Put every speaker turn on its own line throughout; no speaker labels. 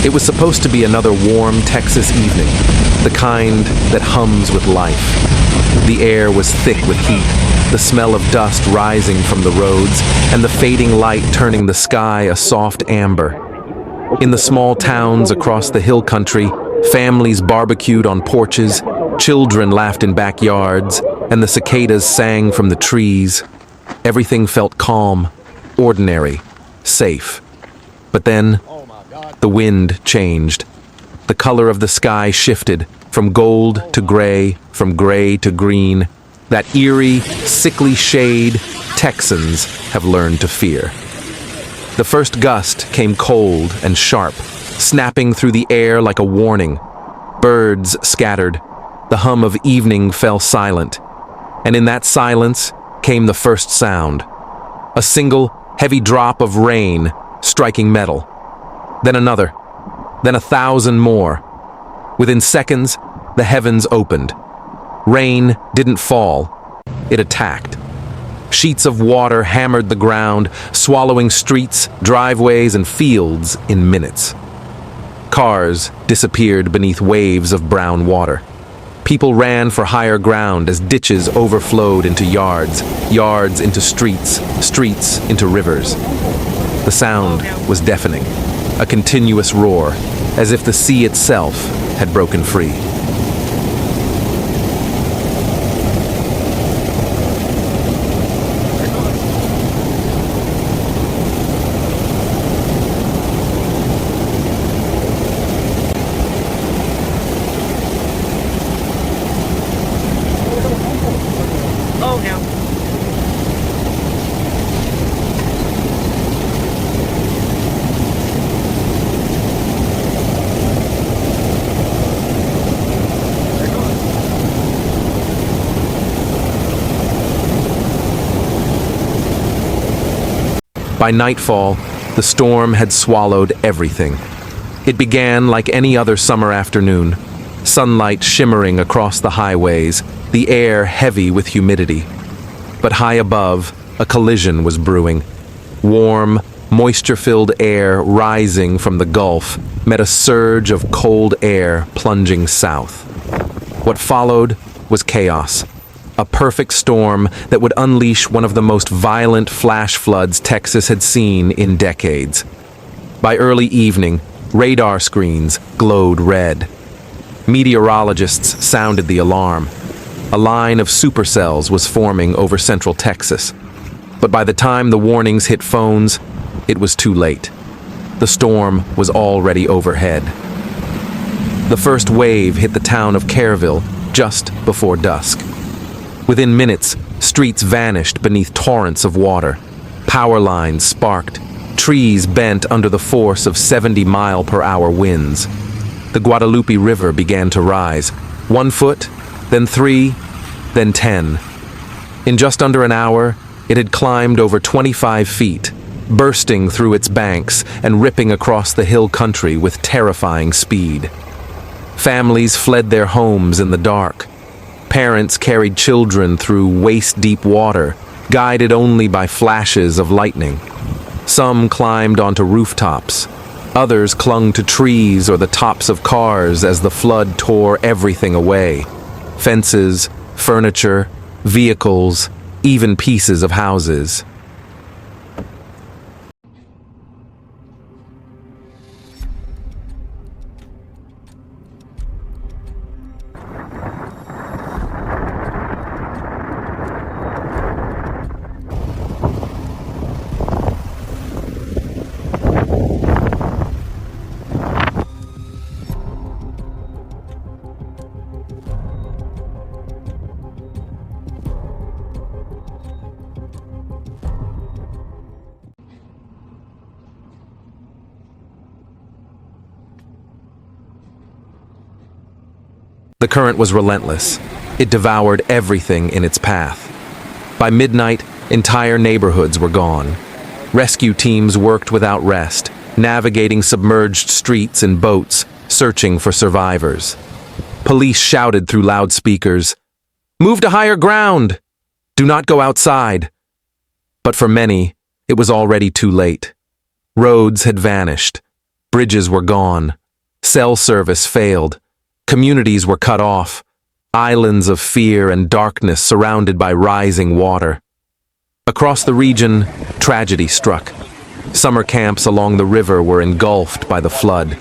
It was supposed to be another warm Texas evening, the kind that hums with life. The air was thick with heat, the smell of dust rising from the roads, and the fading light turning the sky a soft amber. In the small towns across the hill country, families barbecued on porches, children laughed in backyards, and the cicadas sang from the trees. Everything felt calm, ordinary, safe. But then, the wind changed. The color of the sky shifted, from gold to gray, from gray to green. That eerie, sickly shade Texans have learned to fear. The first gust came cold and sharp, snapping through the air like a warning. Birds scattered. The hum of evening fell silent. And in that silence came the first sound. A single, heavy drop of rain striking metal. Then another. Then 1,000 more. Within seconds, the heavens opened. Rain didn't fall. It attacked. Sheets of water hammered the ground, swallowing streets, driveways, and fields in minutes. Cars disappeared beneath waves of brown water. People ran for higher ground as ditches overflowed into yards, yards into streets, streets into rivers. The sound was deafening, a continuous roar, as if the sea itself had broken free. By nightfall, the storm had swallowed everything. It began like any other summer afternoon, sunlight shimmering across the highways, the air heavy with humidity. But high above, a collision was brewing. Warm, moisture-filled air rising from the Gulf met a surge of cold air plunging south. What followed was chaos. A perfect storm that would unleash one of the most violent flash floods Texas had seen in decades. By early evening, radar screens glowed red. Meteorologists sounded the alarm. A line of supercells was forming over central Texas. But by the time the warnings hit phones, it was too late. The storm was already overhead. The first wave hit the town of Kerrville just before dusk. Within minutes, streets vanished beneath torrents of water. Power lines sparked. Trees bent under the force of 70-mile-per-hour winds. The Guadalupe River began to rise. 1 foot, then 3, then 10. In just under an hour, it had climbed over 25 feet, bursting through its banks and ripping across the hill country with terrifying speed. Families fled their homes in the dark. Parents carried children through waist-deep water, guided only by flashes of lightning. Some climbed onto rooftops. Others clung to trees or the tops of cars as the flood tore everything away. Fences, furniture, vehicles, even pieces of houses. The current was relentless. It devoured everything in its path. By midnight, entire neighborhoods were gone. Rescue teams worked without rest, navigating submerged streets in boats, searching for survivors. Police shouted through loudspeakers, "Move to higher ground! Do not go outside!" But for many, it was already too late. Roads had vanished. Bridges were gone. Cell service failed. Communities were cut off. Islands of fear and darkness surrounded by rising water. Across the region, tragedy struck. Summer camps along the river were engulfed by the flood.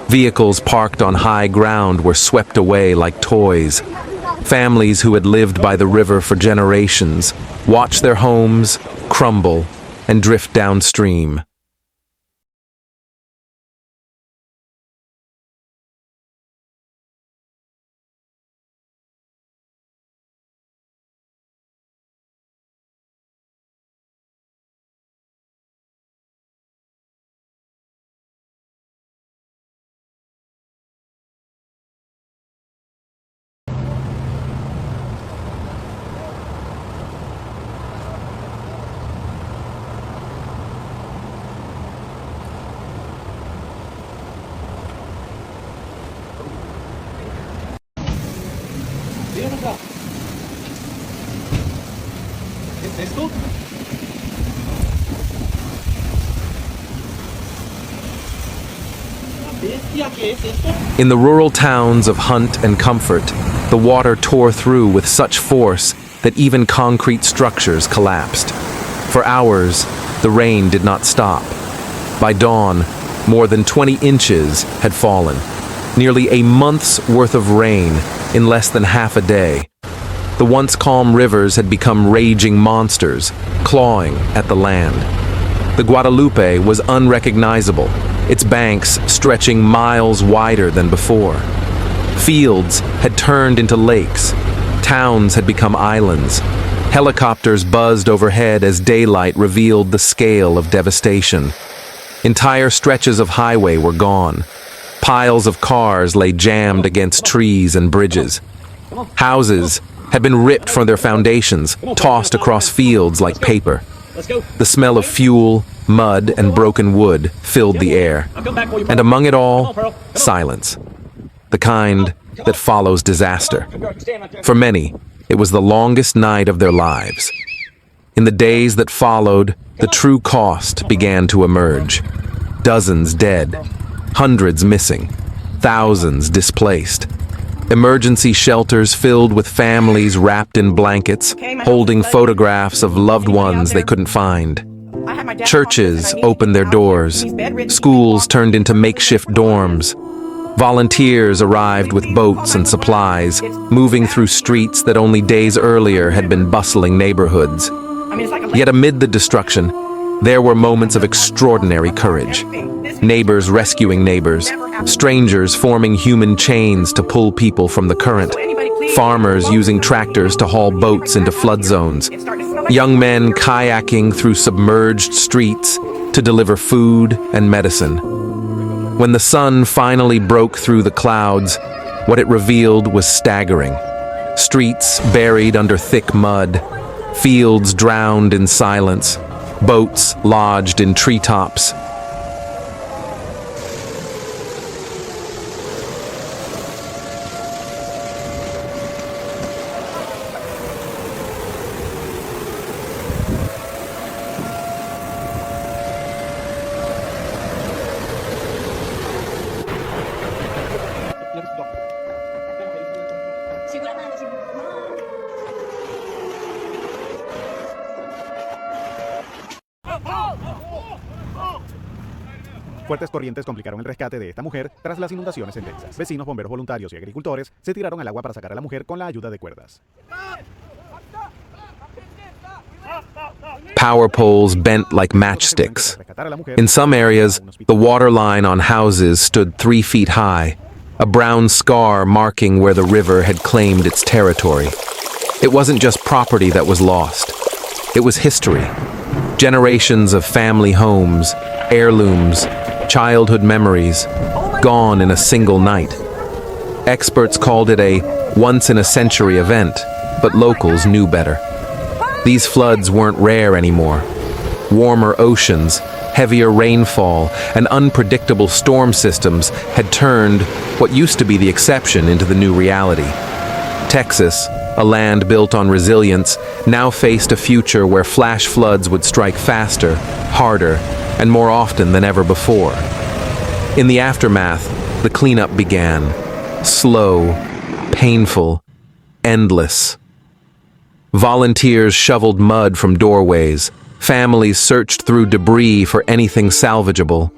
Vehicles parked on high ground were swept away like toys. Families who had lived by the river for generations watched their homes crumble and drift downstream. In the rural towns of Hunt and Comfort, the water tore through with such force that even concrete structures collapsed. For hours, the rain did not stop. By dawn, more than 20 inches had fallen, nearly a month's worth of rain in less than half a day. The once calm rivers had become raging monsters, clawing at the land. The Guadalupe was unrecognizable, its banks stretching miles wider than before. Fields had turned into lakes. Towns had become islands. Helicopters buzzed overhead as daylight revealed the scale of devastation. Entire stretches of highway were gone. Piles of cars lay jammed against trees and bridges. Houses had been ripped from their foundations, tossed across fields like paper. The smell of fuel, mud, and broken wood filled the air. And among it all, silence. The kind that follows disaster. For many, it was the longest night of their lives. In the days that followed, the true cost began to emerge. Dozens dead, hundreds missing, thousands displaced. Emergency shelters filled with families wrapped in blankets, holding photographs of loved ones they couldn't find. Churches opened their doors. Schools turned into makeshift dorms. Volunteers arrived with boats and supplies, moving through streets that only days earlier had been bustling neighborhoods. Yet amid the destruction, there were moments of extraordinary courage. Neighbors rescuing neighbors, strangers forming human chains to pull people from the current, farmers using tractors to haul boats into flood zones, young men kayaking through submerged streets to deliver food and medicine. When the sun finally broke through the clouds, what it revealed was staggering. Streets buried under thick mud, fields drowned in silence, boats lodged in treetops.
Fuertes corrientes complicaron el rescate de esta mujer tras las inundaciones en Texas. Vecinos, bomberos voluntarios y agricultores se tiraron al agua para sacar a la mujer con la ayuda de cuerdas.
Power poles bent like matchsticks. In some areas, the water line on houses stood 3 feet high, a brown scar marking where the river had claimed its territory. It wasn't just property that was lost. It was history. Generations of family homes, heirlooms, childhood memories, gone in a single night. Experts called it a once-in-a-century event, but locals knew better. These floods weren't rare anymore. Warmer oceans, heavier rainfall, and unpredictable storm systems had turned what used to be the exception into the new reality. Texas, a land built on resilience, now faced a future where flash floods would strike faster, harder, and more often than ever before. In the aftermath, the cleanup began. Slow, painful, endless. Volunteers shoveled mud from doorways. Families searched through debris for anything salvageable.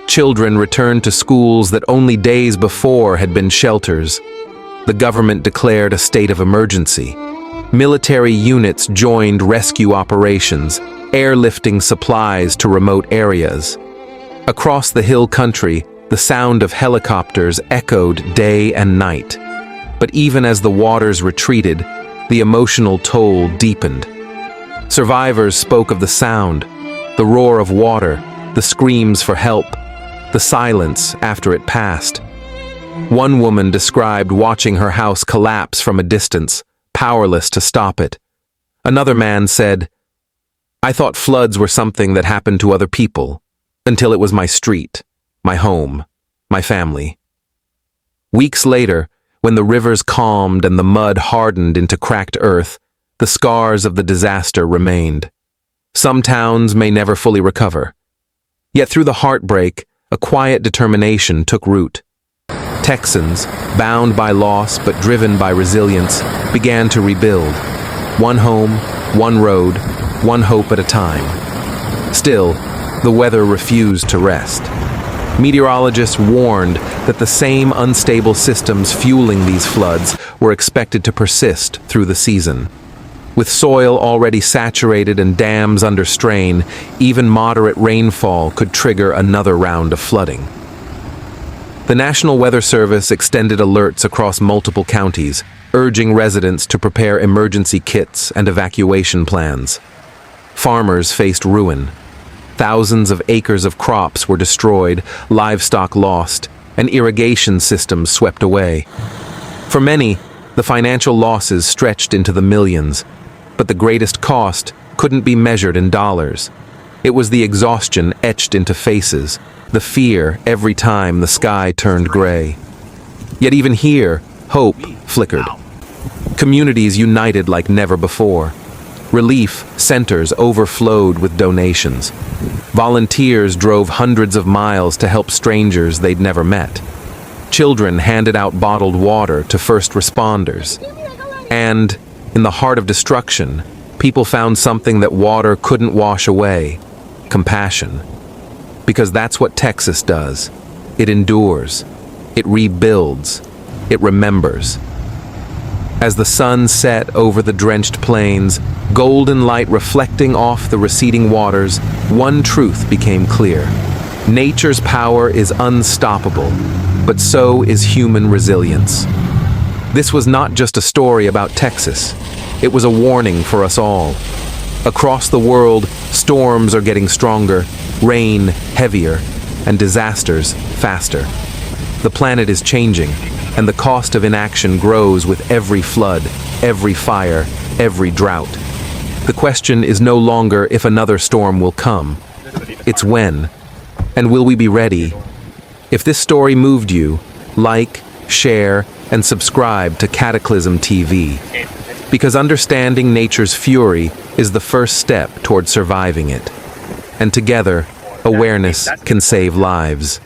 Children returned to schools that only days before had been shelters. The government declared a state of emergency. Military units joined rescue operations, airlifting supplies to remote areas. Across the hill country, the sound of helicopters echoed day and night. But even as the waters retreated, the emotional toll deepened. Survivors spoke of the sound, the roar of water, the screams for help, the silence after it passed. One woman described watching her house collapse from a distance, powerless to stop it. Another man said, "I thought floods were something that happened to other people, until it was my street, my home, my family." Weeks later, when the rivers calmed and the mud hardened into cracked earth, the scars of the disaster remained. Some towns may never fully recover. Yet through the heartbreak, a quiet determination took root. Texans, bound by loss but driven by resilience, began to rebuild. One home, one road, one hope at a time. Still, the weather refused to rest. Meteorologists warned that the same unstable systems fueling these floods were expected to persist through the season. With soil already saturated and dams under strain, even moderate rainfall could trigger another round of flooding. The National Weather Service extended alerts across multiple counties, urging residents to prepare emergency kits and evacuation plans. Farmers faced ruin. Thousands of acres of crops were destroyed, livestock lost, and irrigation systems swept away. For many, the financial losses stretched into the millions, but the greatest cost couldn't be measured in dollars. It was the exhaustion etched into faces, the fear every time the sky turned gray. Yet even here, hope flickered. Communities united like never before. Relief centers overflowed with donations. Volunteers drove hundreds of miles to help strangers they'd never met. Children handed out bottled water to first responders. And, in the heart of destruction, people found something that water couldn't wash away: compassion. Because that's what Texas does. It endures. It rebuilds. It remembers. As the sun set over the drenched plains, golden light reflecting off the receding waters, one truth became clear. Nature's power is unstoppable, but so is human resilience. This was not just a story about Texas. It was a warning for us all. Across the world, storms are getting stronger, rain heavier, and disasters faster. The planet is changing, and the cost of inaction grows with every flood, every fire, every drought. The question is no longer if another storm will come. It's when. And will we be ready? If this story moved you, like, share, and subscribe to Cataclysm TV. Because understanding nature's fury is the first step toward surviving it. And together, awareness can save lives.